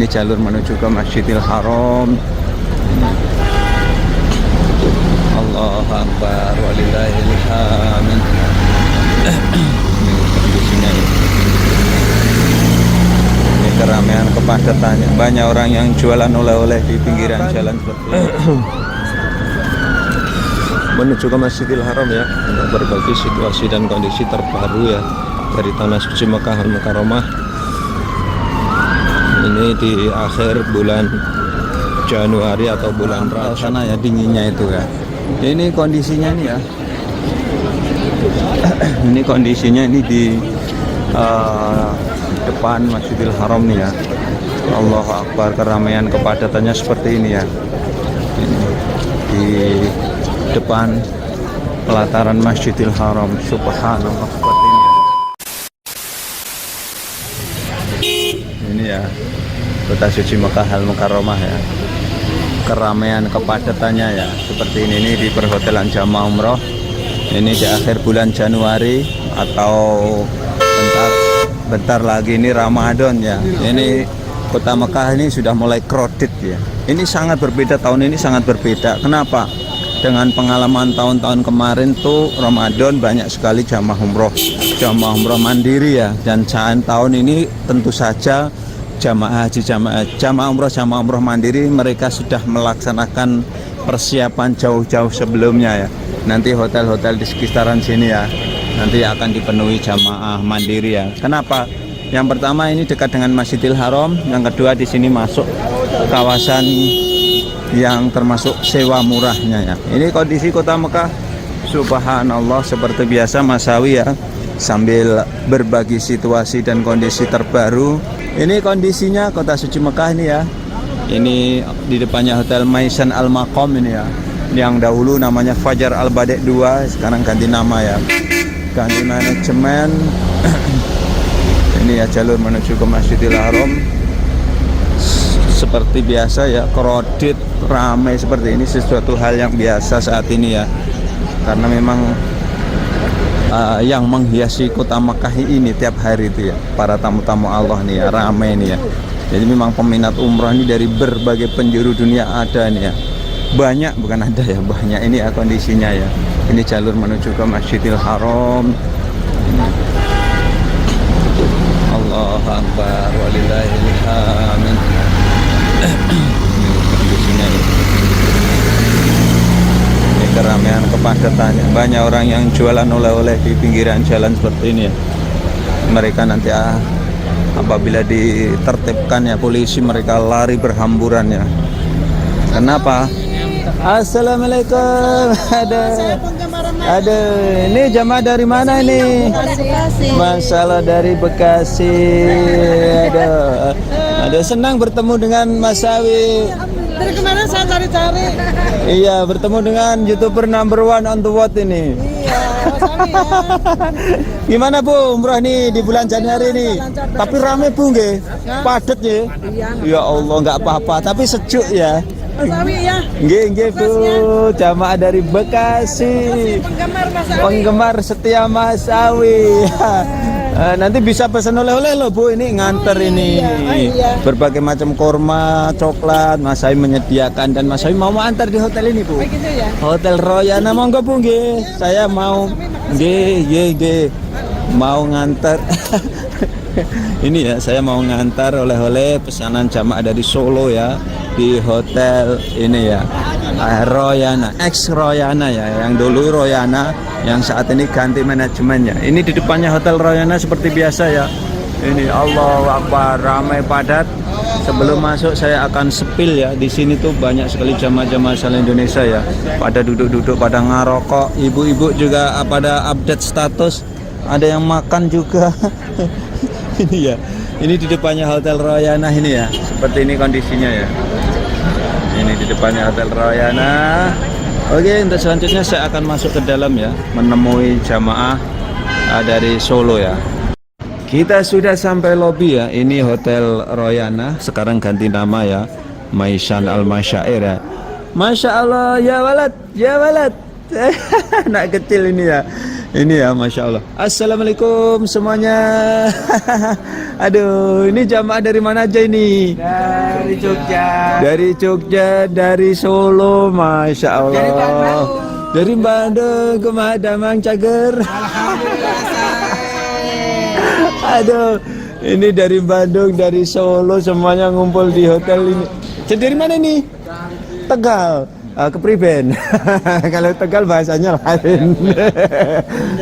Ini jalur menuju ke Masjidil Haram. Allahu Akbar walillahil hamd. Ini kondisinya ya. Ini keramaian kepadatannya. Banyak orang yang jualan oleh-oleh di pinggiran jalan seperti ini. Menuju ke Masjidil Haram ya, untuk berbagi situasi dan kondisi terbaru ya dari Tanah Suci Mekah Al-Mukarramah. Ini di akhir bulan Januari atau bulan Rajab sana ya, dinginnya itu ya. Ini kondisinya nih ya. Ini kondisinya ini di depan Masjidil Haram nih ya. Allahu Akbar, keramaian kepadatannya seperti ini ya. Ini di depan pelataran Masjidil Haram. Subhanallah, seperti ini ya. Ini ya Kota Suci Mekah Al-Mukarramah ya. Keramaian kepadatannya ya seperti ini di perhotelan jamaah umroh. Ini di akhir bulan Januari atau bentar lagi ini Ramadan ya. Ini Kota Mekah ini sudah mulai crowded ya. Ini sangat berbeda, tahun ini sangat berbeda. Kenapa? Dengan pengalaman tahun-tahun kemarin tuh Ramadan banyak sekali jamaah umroh mandiri ya. Dan tahun ini tentu saja jamaah haji, jamaah umroh mandiri, mereka sudah melaksanakan persiapan jauh-jauh sebelumnya ya. Nanti hotel-hotel di sekitaran sini ya, nanti akan dipenuhi jamaah mandiri ya. Kenapa? Yang pertama ini dekat dengan Masjidil Haram, yang kedua di sini masuk kawasan yang termasuk sewa murahnya ya. Ini kondisi Kota Mekah, subhanallah, seperti biasa Mas Sawi ya, sambil berbagi situasi dan kondisi terbaru. Ini kondisinya Kota Suci Mekah ini ya. Ini di depannya Hotel Maisan Al-Maqam ini ya. Yang dahulu namanya Fajar Al-Badek 2, sekarang ganti nama ya. Ganti manajemen. Ini ya jalur menuju ke Masjidil Haram. Seperti biasa ya, crowded, ramai seperti ini, sesuatu hal yang biasa saat ini ya. Karena memang yang menghiasi Kota Mekah ini tiap hari itu ya, para tamu-tamu Allah nih ya, ramai nih ya. Jadi memang peminat umroh ini dari berbagai penjuru dunia ada nih ya. Banyak, bukan ada ya, banyak. Ini ya kondisinya ya. Ini jalur menuju ke Masjidil Haram. Allahu Akbar walillahil hamd. Ini kondisinya ya. Keramaian kepadatannya, banyak orang yang jualan oleh-oleh di pinggiran jalan seperti ini ya. Mereka nanti apabila ditertibkan ya polisi, mereka lari berhamburan ya. Kenapa? Assalamualaikum. Ada ini jamaah dari mana ini? Masalah dari Bekasi. Ada senang bertemu dengan Mas Sawi. Dari kemarin saya cari-cari. Iya, bertemu dengan YouTuber number one on the world ini. Iya, Sawi ya. Gimana Bu, umrah nih di bulan Januari ini? Tapi rame Bu nggih? Padet ya? Ya Allah, nggak apa-apa, tapi sejuk ya. Sawi ya. Nggih Bu, jamaah dari Bekasi. Penggemar setia Mas Sawi. Nanti bisa pesan oleh-oleh loh Bu, ini nganter ini. Berbagai macam kurma, coklat, Mas Sawi menyediakan, dan Mas Sawi mau antar di hotel ini Bu. Hotel Royana, monggo Bu nggih. Saya mau nggih mau nganter. Ini ya, saya mau ngantar oleh-oleh pesanan jamaah dari Solo ya, di hotel ini ya, Royana, ex Royana ya, yang dulu Royana, yang saat ini ganti manajemennya. Ini di depannya Hotel Royana seperti biasa ya. Ini Allahu Akbar, ramai padat. Sebelum masuk saya akan sepil ya. Di sini tuh banyak sekali jamaah-jamaah asal Indonesia ya. Pada duduk-duduk, pada ngarokok. Ibu-ibu juga pada update status. Ada yang makan juga. Ini ya. Ini di depannya Hotel Royana ini ya. Seperti ini kondisinya ya. Ini di depannya Hotel Royana. Oke, untuk selanjutnya saya akan masuk ke dalam ya, menemui jamaah dari Solo ya. Kita sudah sampai lobi ya. Ini Hotel Royana, sekarang ganti nama ya, Maisan Al-Masyair ya. Masya Allah, ya walad, ya walad. Anak kecil ini ya. Ini ya, Masya Allah. Assalamualaikum semuanya. Aduh, ini jamaah dari mana aja ini? Dari Jogja. Dari Jogja, dari Solo, Masya Allah. Dari Bandung ke Madamang Cager. Aduh, ini dari Bandung, dari Solo, semuanya ngumpul di hotel ini. Jadi dari mana nih? Tegal. Kepriben. Kalau Tegal bahasanya lain.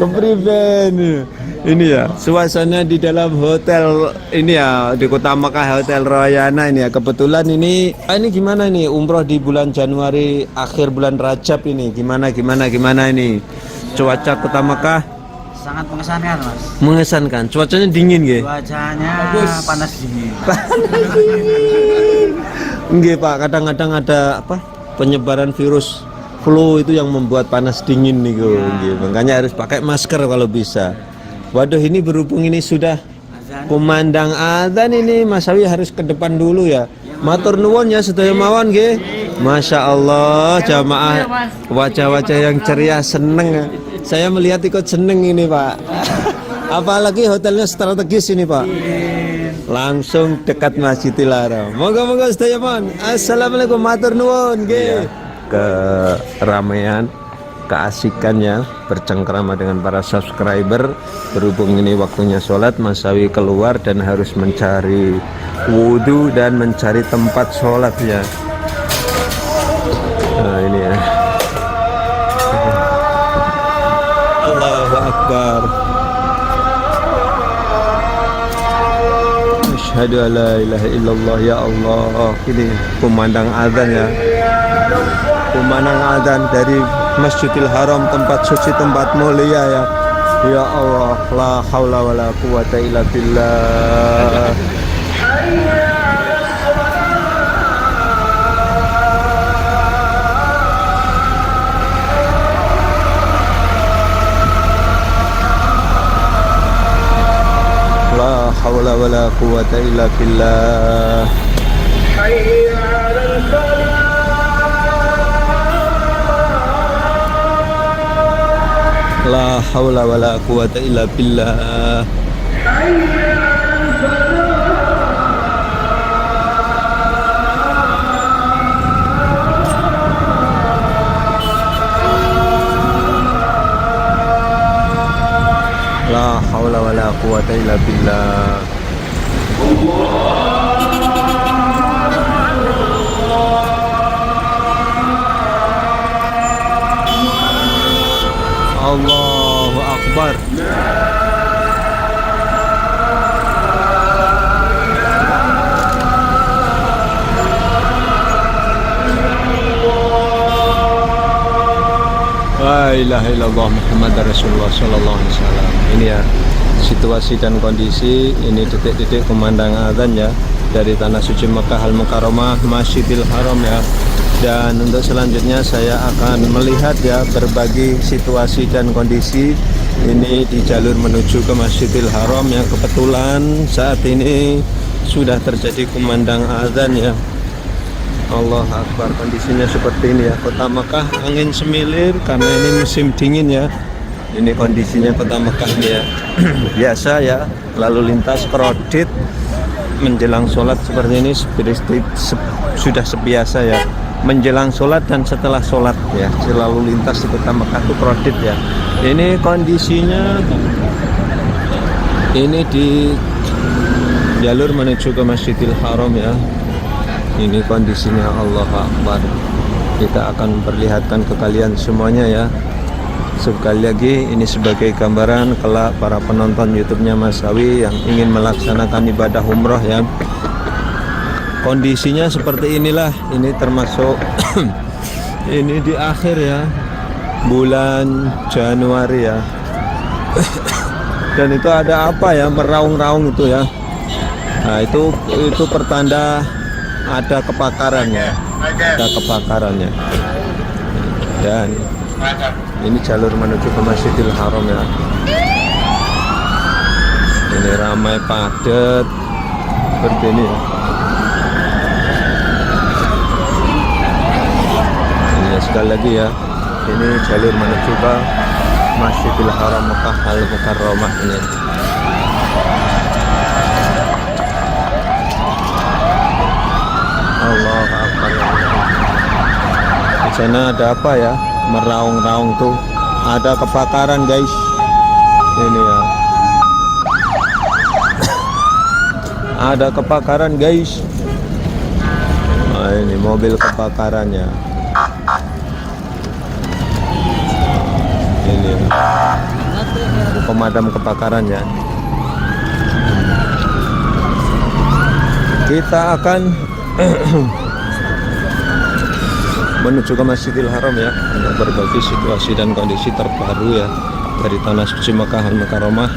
Kepriben. Ini ya, suasana di dalam hotel ini ya, di Kota Makkah, Hotel Royana ini ya. Kebetulan ini gimana nih umroh di bulan Januari, akhir bulan Rajab ini. Gimana ini? Cuaca Kota Makkah Sangat mengesankan, Mas. mengesankan. Cuacanya dingin nggih. Cuacanya panas dingin. Nggih, Pak, kadang-kadang ada apa? Penyebaran virus flu itu yang membuat panas dingin nih, nggih. Makanya harus pakai masker kalau bisa. Waduh, ini berhubung ini sudah kumandang adzan ini, Mas Awi harus ke depan dulu ya. Matur nuwun ya sedaya mawon nggih. Masya Allah, jamaah wajah-wajah yang ceria, seneng ya. Saya melihat ikut seneng ini, Pak. Apalagi hotelnya strategis ini, Pak. Langsung dekat Masjidil Haram. Moga-moga sedaya mawon. Assalamualaikum, matur nuwun nggih. Keramaian, keasikannya bercengkrama dengan para subscriber. Berhubung ini waktunya sholat, Mas Sawi keluar dan harus mencari wudhu dan mencari tempat sholat ya. Nah ini ya. Allahu Akbar. Asyhadu an la ilaha illallah, ya Allah. Ini kumandang azan ya. Kumandang azan dari Masjidil Haram, tempat suci, tempat mulia ya. Ya Allah, la haula wala quwata illa billah. La haula wala quwata illa billah. La haula wala quwata illa billah. La haula wala quwata illa billah. Allahu Akbar. La ilaha illallah Muhammad Rasulullah sallallahu alaihi wasallam. Ini ya situasi dan kondisi, ini detik-detik kumandang azan ya dari tanah suci Makkah Al Mukarramah, Masjidil Haram ya. Dan untuk selanjutnya saya akan melihat ya berbagai situasi dan kondisi ini di jalur menuju ke Masjidil Haram yang kebetulan saat ini sudah terjadi kumandang azan ya. Allah Akbar, kondisinya seperti ini ya. Kota Makkah angin semilir karena ini musim dingin ya. Ini kondisinya Kota Makkah ini ya. Biasa ya, lalu lintas kredit menjelang sholat seperti ini sudah sebiasa ya. Menjelang sholat dan setelah sholat ya, lalu lintas di Kota Makkah itu kredit ya. Ini kondisinya ini di jalur menuju ke Masjidil Haram ya. Ini kondisinya, Allah Akbar. Kita akan memperlihatkan ke kalian semuanya ya. Sekali lagi ini sebagai gambaran kelak para penonton YouTube-nya Mas Sawi yang ingin melaksanakan ibadah umroh ya. Kondisinya seperti inilah. Ini termasuk ini di akhir ya bulan Januari ya. Dan itu ada apa ya, meraung-raung itu ya. Nah itu pertanda ada kebakarannya, ada kebakarannya. Dan ini jalur menuju ke Masjidil Haram ya. Ini ramai padat seperti ini ya. Ini sekali lagi ya, ini jalur menuju ke Masjidil Haram Mekah Al Mukarramah ini. Allah Akbar. Di sana ada apa ya? Meraung-raung tuh. Ada kebakaran guys. Ini ya. Ada kebakaran guys. Nah, ini mobil kebakarannya. Ini pemadam kebakarannya. Kita akan menuju ke Masjidil Haram ya, untuk berbagi situasi dan kondisi terbaru ya dari Tanah Suci Mekah Al Mukarramah.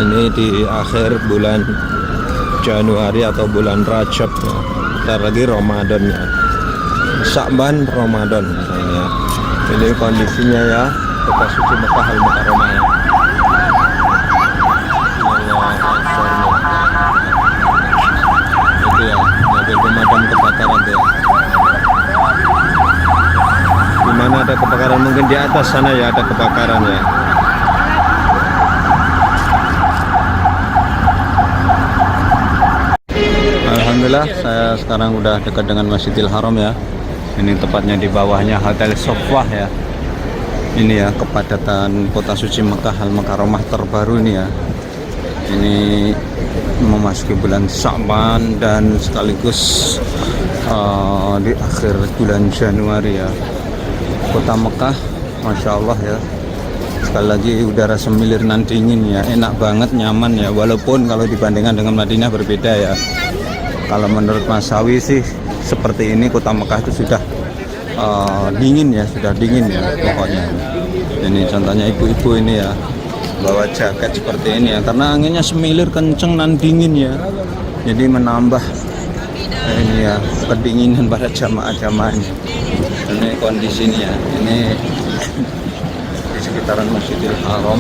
Ini di akhir bulan Januari atau bulan Rajab ya. Bentar lagi Ramadan ya, Sya'ban Ramadan ya. Ini kondisinya ya, Kota Suci Mekah Al Mukarramah ya. Itu ya, mobil pemadam kebakaran tuh ya. Dimana ada kebakaran, mungkin di atas sana ya ada kebakaran ya. Alhamdulillah saya sekarang udah dekat dengan Masjidil Haram ya. Ini tepatnya di bawahnya Hotel Sofwah ya. Ini ya kepadatan Kota Suci Mekah Al Mukarramah terbaru ini ya. Ini memasuki bulan Sya'ban dan sekaligus di akhir bulan Januari ya. Kota Mekah, Masya Allah ya. Sekali lagi udara semilir nan dingin ya, enak banget, nyaman ya. Walaupun kalau dibandingkan dengan Madinah berbeda ya. Kalau menurut Mas Sawi sih seperti ini Kota Mekah itu sudah dingin ya, sudah dingin ya pokoknya. Ini contohnya ibu-ibu ini ya, bawa jaket seperti ini ya, karena anginnya semilir kenceng dan dingin ya. Jadi menambah ini ya kedinginan pada jamaah-jamaahnya. Ini kondisinya ya. Ini di sekitaran Masjidil Haram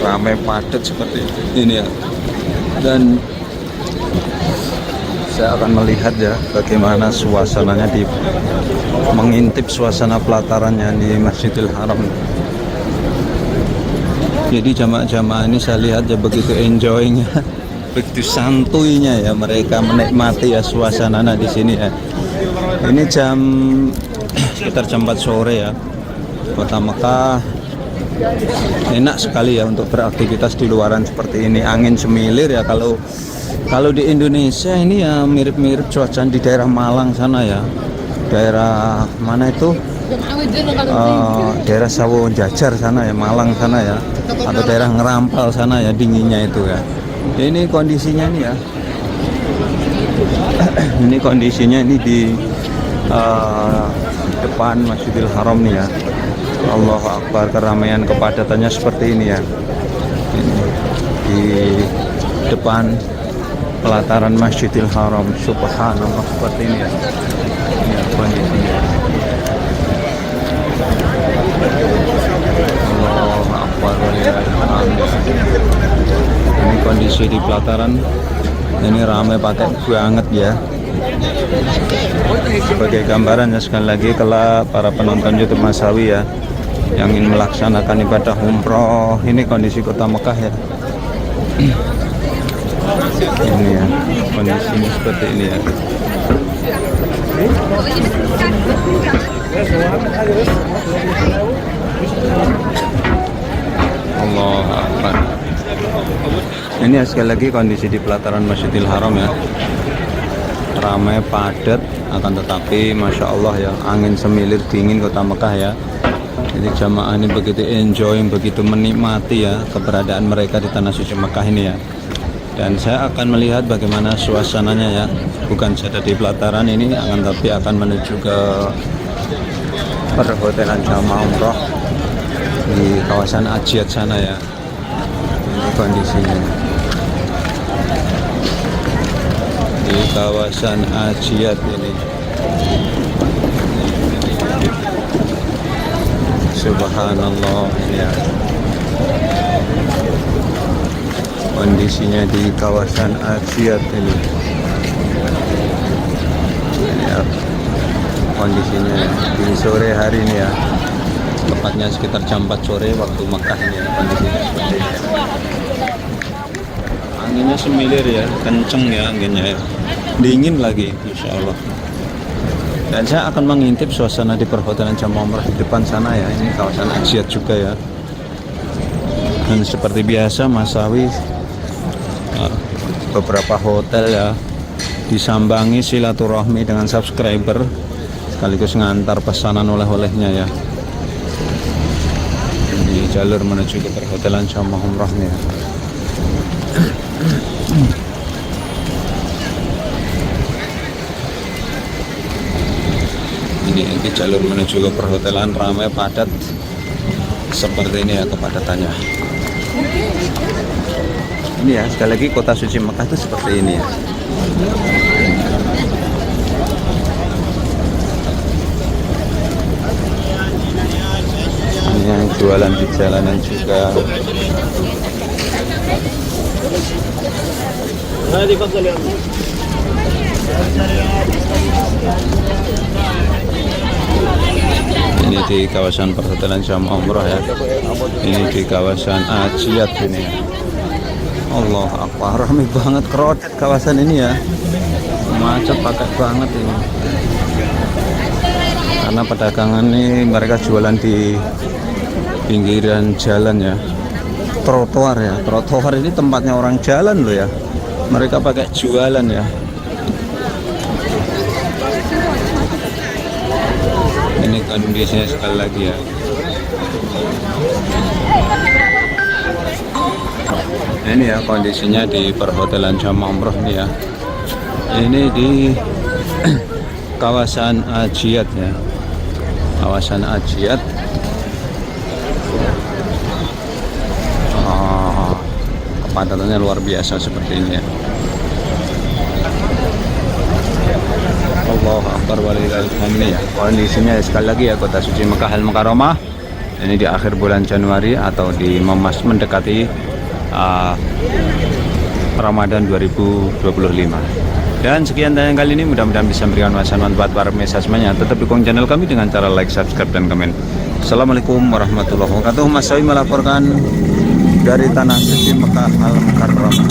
ramai padat seperti ini ya. Dan saya akan melihat ya bagaimana suasananya, di mengintip suasana pelatarannya di Masjidil Haram. Jadi jamaah-jamaah ini saya lihat ya begitu enjoying, begitu santuinya ya mereka menikmati ya suasana di sini ya. Ini sekitar jam 4 sore ya. Kota Mekah enak sekali ya untuk beraktivitas di luaran seperti ini. Angin semilir ya. Kalau di Indonesia ini ya mirip-mirip cuaca di daerah Malang sana ya. Daerah mana itu? Daerah Sawo Jajar sana ya, Malang sana ya. Atau daerah Ngerampal sana ya, dinginnya itu ya. Ini kondisinya nih ya. Ini kondisinya ini di depan Masjidil Haram nih ya. Allahu Akbar, keramaian kepadatannya seperti ini ya. Ini di depan pelataran Masjidil Haram, subhanallah seperti ini ya. Ini kondisinya. Allahu Akbar. Ini kondisi di pelataran. Ini ramai pakai banget ya. Sebagai gambaran ya, sekali lagi kalau para penonton YouTube Mas Sawi ya yang ingin melaksanakan ibadah umroh, ini kondisi Kota Mekah ya. Ini ya kondisinya seperti ini ya. Allah Akbar. Ini ya sekali lagi kondisi di pelataran Masjidil Haram ya. Ramai padat, akan tetapi Masya Allah ya, angin semilir dingin Kota Mekah ya. Jadi jamaah ini begitu enjoying, begitu menikmati ya keberadaan mereka di Tanah Suci Mekah ini ya. Dan saya akan melihat bagaimana suasananya ya, bukan saja di pelataran ini, akan tapi akan menuju ke perhotelan jamaah umroh di kawasan Ajiat sana ya. Ini kondisinya di kawasan Ajiat ini. Subhanallah ya. Kondisinya di kawasan Ajiat ini. Ya, kondisinya di sore hari ini ya. Tepatnya sekitar jam 4 sore waktu Mekah ini ya, kondisinya seperti ini. Anginnya semilir ya, kenceng ya anginnya ya. Dingin lagi, Insya Allah. Dan saya akan mengintip suasana di perhotelan Jamaah Umrah di depan sana ya. Ini kawasan Ajiat juga ya. Dan seperti biasa Masawi beberapa hotel ya disambangi silaturahmi dengan subscriber sekaligus ngantar pesanan oleh-olehnya ya. Ini jalur menuju ke perhotelan Jamaah Umrah nih ya. Ini jalur menuju ke perhotelan ramai padat seperti ini ya kepadatannya. Ini ya sekali lagi kota suci Mekah itu seperti ini ya. Ini yang jualan di jalanan juga. Ini di kawasan perhotelan Jamaah Umrah ya. Ini di kawasan Ajiat ini ya. Allah Akbar, ramai banget, crowded kawasan ini ya. Macet padat banget ini. Karena pedagangan ini mereka jualan di pinggiran jalan ya. Trotoar ya. Trotoar ini tempatnya orang jalan loh ya. Mereka pakai jualan ya. Ini kondisinya sekali lagi ya. Ini ya kondisinya di perhotelan Jamaah Umrah nih ya. Ini di kawasan Ajiat ya. Kawasan Ajiat. Kepadatannya luar biasa seperti ini ya. Allahu Akbar walillahil hamd ya. Kondisinya sekali lagi ya kota suci Mekah Al Mukarramah. Ini di akhir bulan Januari atau di mendekati Ramadan 2025. Dan sekian tayang kali ini, mudah-mudahan bisa memberikan manfaat para pemirsa semuanya. Tetap dukung channel kami dengan cara like, subscribe, dan komen. Assalamualaikum warahmatullahi wabarakatuh. Mas Sawi melaporkan dari tanah suci Mekah Al Mukarramah.